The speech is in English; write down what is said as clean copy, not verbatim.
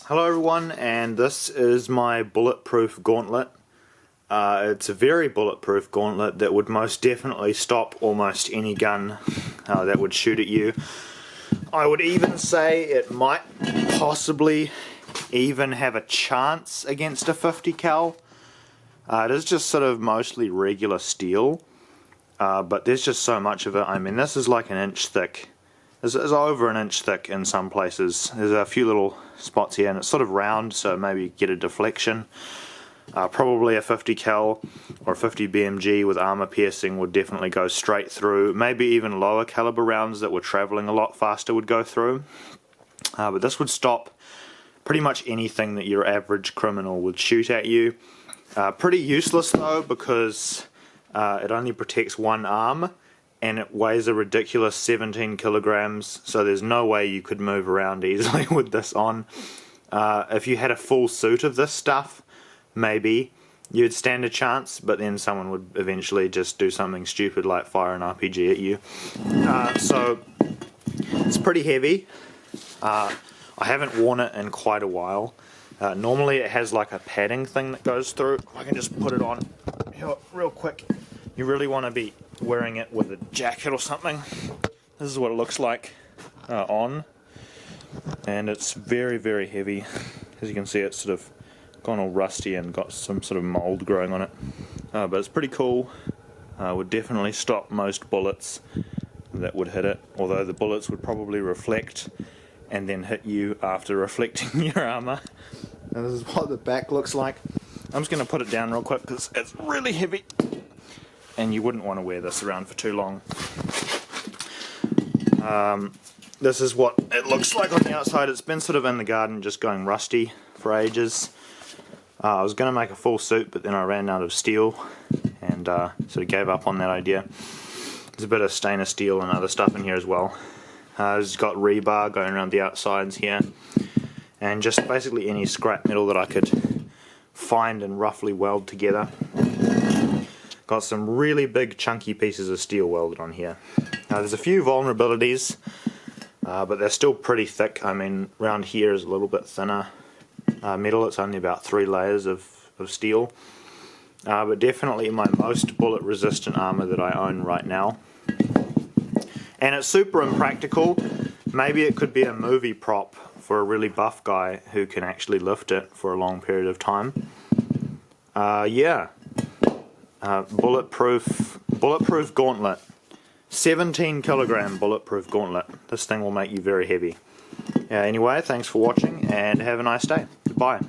Hello everyone, and this is my bulletproof gauntlet. It's a very bulletproof gauntlet that would most definitely stop almost any gun that would shoot at you. I would even say it might possibly even have a chance against a 50 cal. It is just sort of mostly regular steel, but there's just so much of it. I mean, this is like an inch thick. It's over an inch thick in some places. There's a few little spots here, and it's sort of round, so maybe you get a deflection. Probably a 50 cal or a 50 BMG with armor piercing would definitely go straight through. Maybe even lower caliber rounds that were traveling a lot faster would go through. But this would stop pretty much anything that your average criminal would shoot at you. Pretty useless though, because it only protects one arm, and it weighs a ridiculous 17 kilograms, so there's no way you could move around easily with this on. If you had a full suit of this stuff, maybe you'd stand a chance, but then someone would eventually just do something stupid like fire an RPG at you. So it's pretty heavy. I haven't worn it in quite a while. Normally it has like a padding thing that goes through. I can just put it on here real quick. You really want to be wearing it with a jacket or something. This is what it looks like on, and it's very, very heavy. As you can see, it's sort of gone all rusty and got some sort of mold growing on it, but it's pretty cool. Would definitely stop most bullets that would hit it, although the bullets would probably reflect and then hit you after reflecting your armor. And this is what the back looks like. I'm just going to put it down real quick because it's really heavy, and you wouldn't want to wear this around for too long. This is what it looks like on the outside. It's been sort of in the garden just going rusty for ages. I was going to make a full suit, but then I ran out of steel and sort of gave up on that idea. There's a bit of stainless steel and other stuff in here as well. It's got rebar going around the outsides here, and just basically any scrap metal that I could find and roughly weld together. Got some really big chunky pieces of steel welded on here. There's a few vulnerabilities, but they're still pretty thick. I mean, around here is a little bit thinner metal. It's only about 3 layers of steel, but definitely my most bullet resistant armor that I own right now. And it's super impractical. Maybe it could be a movie prop for a really buff guy who can actually lift it for a long period of time. Yeah. Bulletproof gauntlet. 17 kilogram bulletproof gauntlet. This thing will make you very heavy. Anyway, thanks for watching and have a nice day. Goodbye.